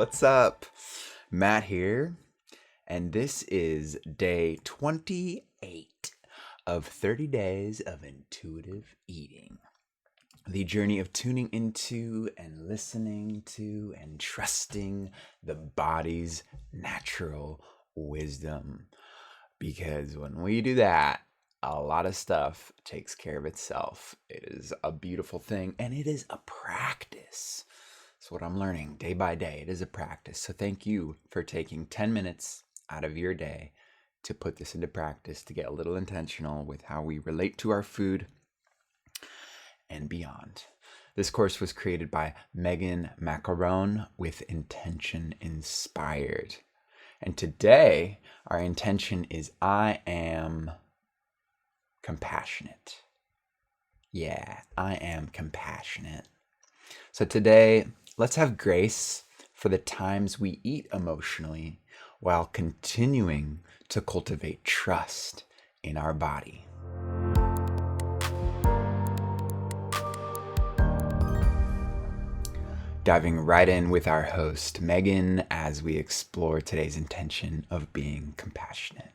What's up? Matt here, and this is day 28 of 30 days of intuitive eating. The journey of tuning into and listening to and trusting the body's natural wisdom. Because when we do that, a lot of stuff takes care of itself. It is a beautiful thing, and it is a practice. That's what I'm learning day by day. It is a practice. So thank you for taking 10 minutes out of your day to put this into practice, to get a little intentional with how we relate to our food and beyond. This course was created by Megan Macaron with Intention Inspired. And today, our intention is I am compassionate. Yeah, I am compassionate. So today, let's have grace for the times we eat emotionally while continuing to cultivate trust in our body. Diving right in with our host, Megan, as we explore today's intention of being compassionate.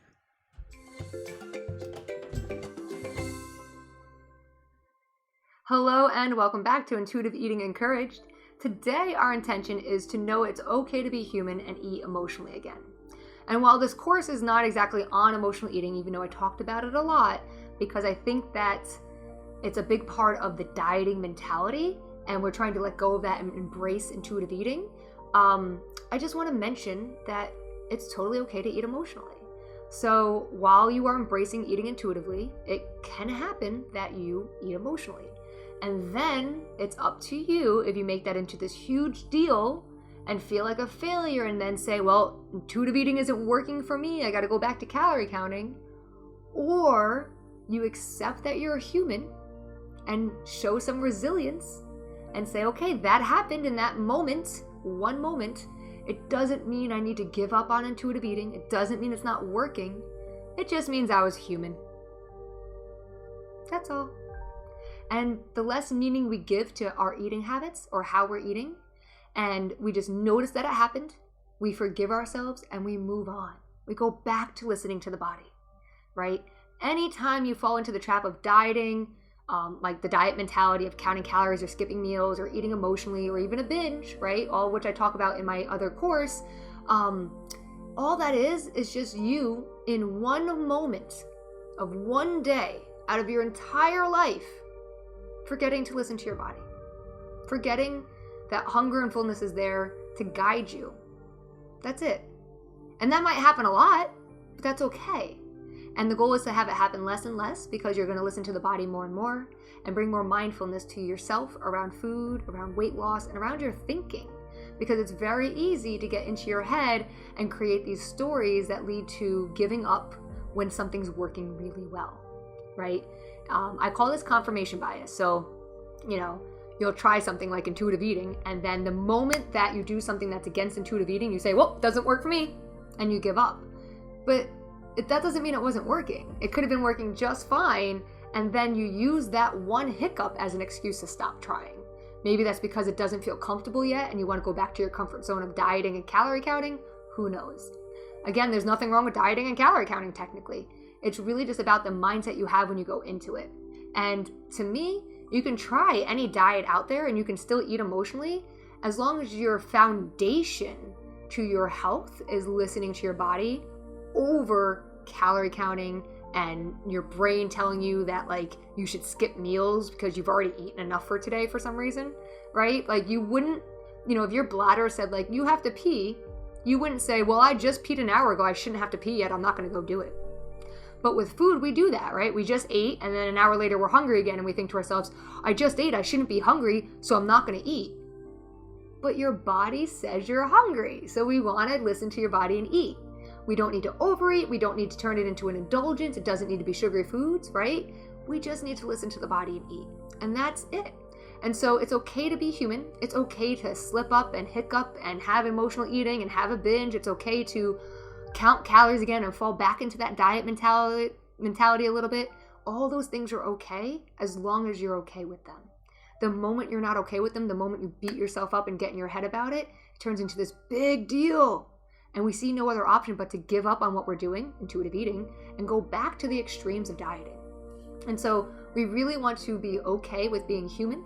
Hello and welcome back to Intuitive Eating Encouraged. Today our intention is to know it's okay to be human and eat emotionally again. And while this course is not exactly on emotional eating, even though I talked about it a lot, because I think that it's a big part of the dieting mentality and we're trying to let go of that and embrace intuitive eating, I just want to mention that it's totally okay to eat emotionally. So while you are embracing eating intuitively, it can happen that you eat emotionally. And then it's up to you if you make that into this huge deal and feel like a failure and then say, well, intuitive eating isn't working for me, I got to go back to calorie counting. Or you accept that you're a human and show some resilience and say, okay, that happened in that moment, one moment. It doesn't mean I need to give up on intuitive eating. It doesn't mean it's not working. It just means I was human. That's all. And the less meaning we give to our eating habits or how we're eating, and we just notice that it happened, we forgive ourselves and we move on. We go back to listening to the body, right? Anytime you fall into the trap of dieting, like the diet mentality of counting calories or skipping meals or eating emotionally or even a binge, right? All which I talk about in my other course. All that is just you in one moment of one day out of your entire life forgetting to listen to your body, forgetting that hunger and fullness is there to guide you. That's it. And that might happen a lot, but that's okay. And the goal is to have it happen less and less because you're going to listen to the body more and more and bring more mindfulness to yourself around food, around weight loss, and around your thinking. Because it's very easy to get into your head and create these stories that lead to giving up when something's working really well, right? I call this confirmation bias. So, you'll try something like intuitive eating, and then the moment that you do something that's against intuitive eating, you say, well, it doesn't work for me, and you give up. But that doesn't mean it wasn't working. It could have been working just fine, and then you use that one hiccup as an excuse to stop trying. Maybe that's because it doesn't feel comfortable yet, and you want to go back to your comfort zone of dieting and calorie counting. Who knows? Again, there's nothing wrong with dieting and calorie counting technically. It's really just about the mindset you have when you go into it. And to me, you can try any diet out there and you can still eat emotionally as long as your foundation to your health is listening to your body over calorie counting and your brain telling you that like you should skip meals because you've already eaten enough for today for some reason, right? Like you wouldn't, if your bladder said like you have to pee, you wouldn't say, well, I just peed an hour ago, I shouldn't have to pee yet, I'm not going to go do it. But with food, we do that, right? We just ate, and then an hour later, we're hungry again, and we think to ourselves, I just ate, I shouldn't be hungry, so I'm not going to eat. But your body says you're hungry, so we want to listen to your body and eat. We don't need to overeat, we don't need to turn it into an indulgence, it doesn't need to be sugary foods, right? We just need to listen to the body and eat, and that's it. And so it's okay to be human, it's okay to slip up and hiccup and have emotional eating and have a binge, it's okay to count calories again and fall back into that diet mentality a little bit. All those things are okay as long as you're okay with them. The moment you're not okay with them, the moment you beat yourself up and get in your head about it, it turns into this big deal. And we see no other option but to give up on what we're doing, intuitive eating, and go back to the extremes of dieting. And so we really want to be okay with being human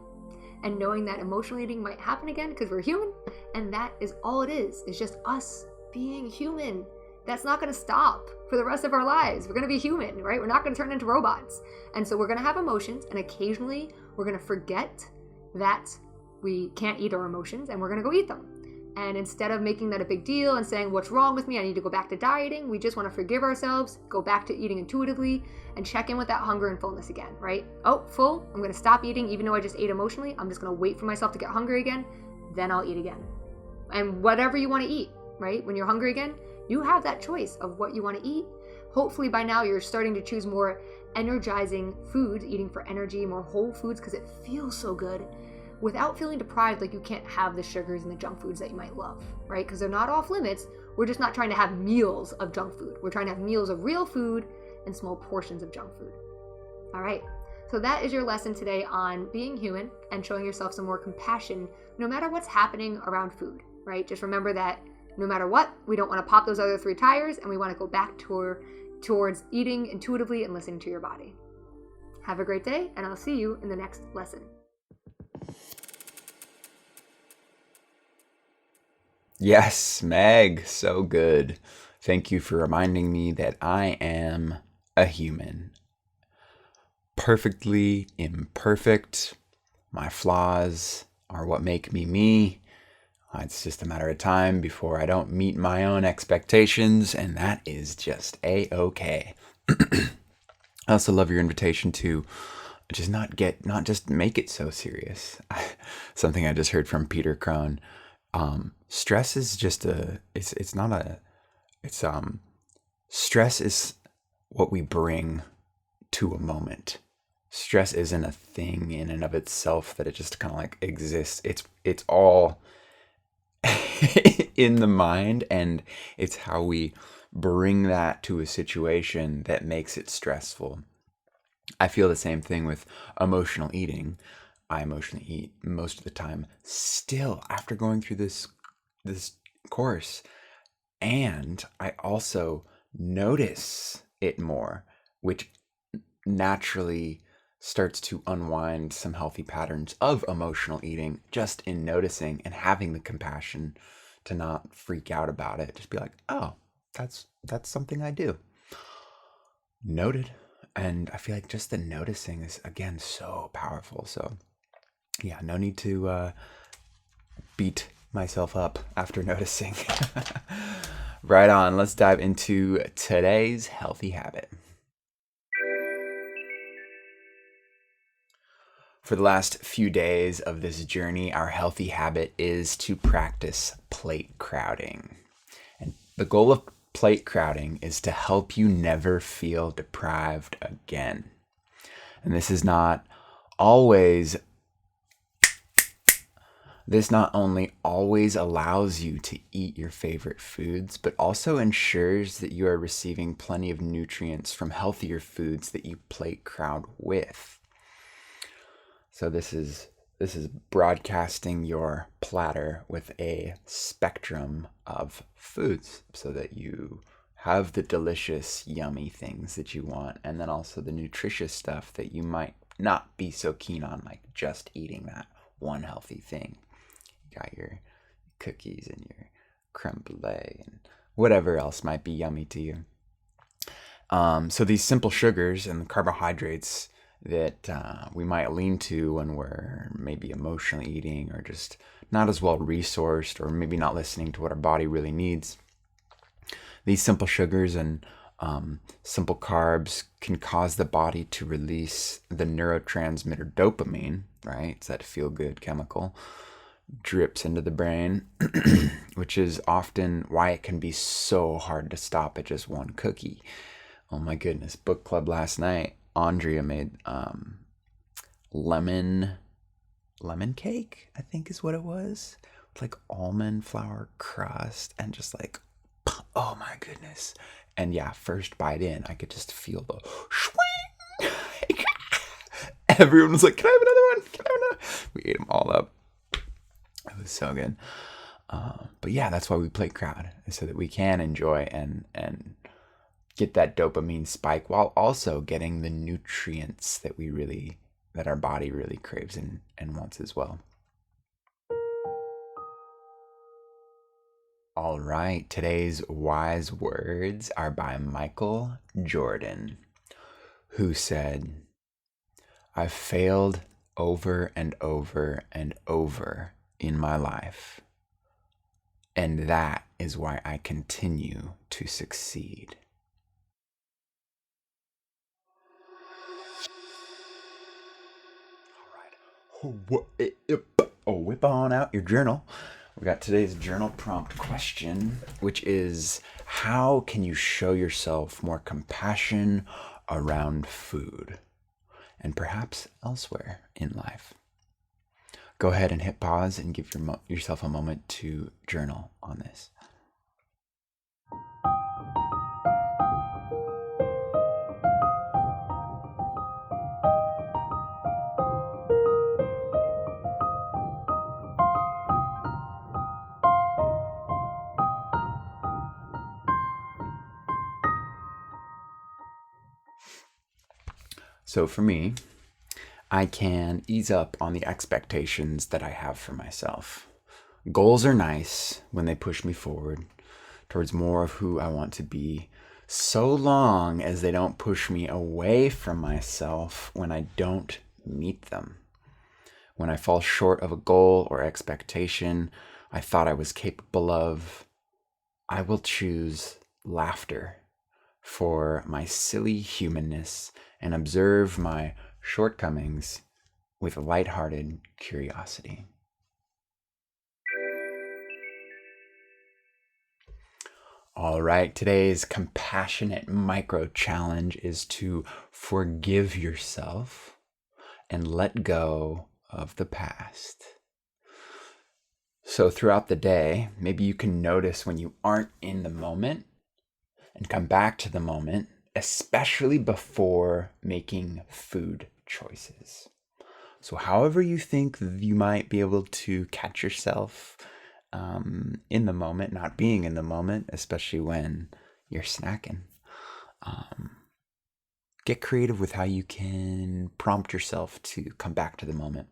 and knowing that emotional eating might happen again because we're human. And that is all it is. It's just us being human. That's not going to stop for the rest of our lives. We're going to be human, right? We're not going to turn into robots. And so we're going to have emotions, and occasionally we're going to forget that we can't eat our emotions, and we're going to go eat them. And instead of making that a big deal and saying, what's wrong with me? I need to go back to dieting. We just want to forgive ourselves, go back to eating intuitively, and check in with that hunger and fullness again, right? Oh, full. I'm going to stop eating even though I just ate emotionally. I'm just going to wait for myself to get hungry again. Then I'll eat again. And whatever you want to eat, right? When you're hungry again, you have that choice of what you want to eat. Hopefully by now you're starting to choose more energizing foods, eating for energy, more whole foods because it feels so good, without feeling deprived like you can't have the sugars and the junk foods that you might love, right? Because they're not off limits. We're just not trying to have meals of junk food. We're trying to have meals of real food and small portions of junk food. All right. So that is your lesson today on being human and showing yourself some more compassion no matter what's happening around food, right? Just remember that no matter what, we don't want to pop those other 3 tires, and we want to go back towards eating intuitively and listening to your body. Have a great day, and I'll see you in the next lesson. Yes, Meg, so good. Thank you for reminding me that I am a human. Perfectly imperfect. My flaws are what make me me. It's just a matter of time before I don't meet my own expectations, and that is just a-okay. I also love your invitation to just not just make it so serious. Something I just heard from Peter Crone. Stress is just stress is what we bring to a moment. Stress isn't a thing in and of itself that it just kind of like exists. It's all in the mind, and it's how we bring that to a situation that makes it stressful. I feel the same thing with emotional eating. I emotionally eat most of the time still after going through this course, and I also notice it more, which naturally starts to unwind some healthy patterns of emotional eating just in noticing and having the compassion to not freak out about it. Just be like, oh, that's something I do. Noted. And I feel like just the noticing is, again, so powerful. So yeah, no need to beat myself up after noticing. Right on. Let's dive into today's healthy habit. For the last few days of this journey, our healthy habit is to practice plate crowding. And the goal of plate crowding is to help you never feel deprived again. And this not only always allows you to eat your favorite foods, but also ensures that you are receiving plenty of nutrients from healthier foods that you plate crowd with. So this is broadcasting your platter with a spectrum of foods so that you have the delicious, yummy things that you want, and then also the nutritious stuff that you might not be so keen on, like just eating that one healthy thing. You got your cookies and your creme brulee and whatever else might be yummy to you. So these simple sugars and carbohydrates that we might lean to when we're maybe emotionally eating or just not as well resourced, or maybe not listening to what our body really needs. These simple sugars and simple carbs can cause the body to release the neurotransmitter dopamine, right? It's that feel-good chemical, drips into the brain, which is often why it can be so hard to stop at just one cookie. Oh my goodness, book club last night, Andrea made lemon cake, I think is what it was. With like almond flour crust and just like, oh my goodness. And yeah, first bite in, I could just feel the swing. Everyone was like, can I have another one? We ate them all up. It was so good. But yeah, that's why we play crowd, so that we can enjoy and get that dopamine spike while also getting the nutrients that our body really craves and wants as well. All right, today's wise words are by Michael Jordan, who said, "I've failed over and over and over in my life, and that is why I continue to succeed." All right. Whip on out your journal. We got today's journal prompt question, which is, how can you show yourself more compassion around food and perhaps elsewhere in life? Go ahead and hit pause and give yourself a moment to journal on this. So for me, I can ease up on the expectations that I have for myself. Goals are nice when they push me forward towards more of who I want to be, so long as they don't push me away from myself when I don't meet them. When I fall short of a goal or expectation I thought I was capable of, I will choose laughter for my silly humanness and observe my shortcomings with lighthearted curiosity. All right, today's compassionate micro challenge is to forgive yourself and let go of the past. So throughout the day, maybe you can notice when you aren't in the moment and come back to the moment, especially before making food choices. So however you think you might be able to catch yourself in the moment, not being in the moment, especially when you're snacking. Get creative with how you can prompt yourself to come back to the moment.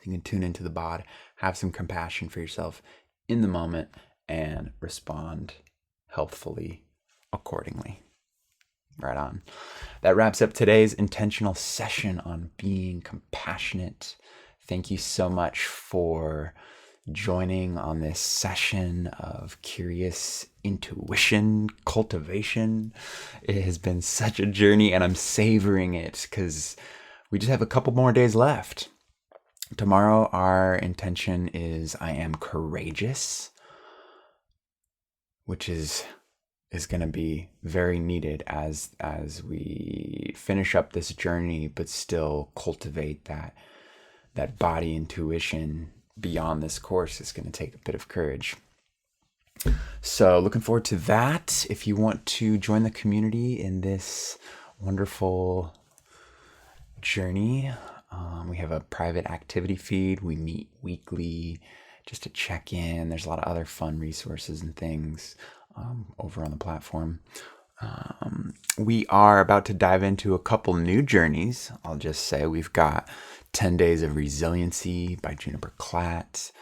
You can tune into the bod, have some compassion for yourself in the moment, and respond healthfully accordingly. Right on. That wraps up today's intentional session on being compassionate. Thank you so much for joining on this session of curious intuition cultivation. It has been such a journey, and I'm savoring it because we just have a couple more days left. Tomorrow, our intention is I am courageous, which is going to be very needed as we finish up this journey, but still cultivate that body intuition beyond this course. Is going to take a bit of courage. So looking forward to that. If you want to join the community in this wonderful journey, we have a private activity feed. We meet weekly just to check in. There's a lot of other fun resources and things over on the platform. We are about to dive into a couple new journeys. I'll just say we've got 10 Days of Resiliency by Juniper Klatt.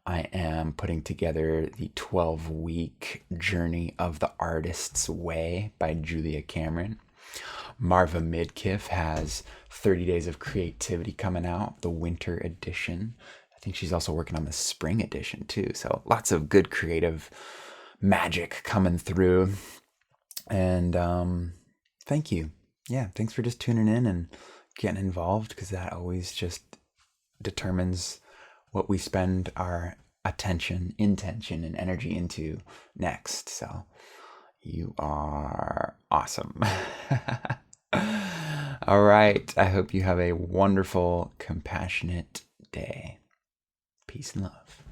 I am putting together the 12-week Journey of the Artist's Way by Julia Cameron. Marva Midkiff has 30 Days of Creativity coming out, the winter edition. I think she's also working on the spring edition too. So lots of good creative magic coming through. And thank you. Yeah, thanks for just tuning in and getting involved, because that always just determines what we spend our attention, intention, and energy into next. So you are awesome. All right. I hope you have a wonderful, compassionate day. Peace and love.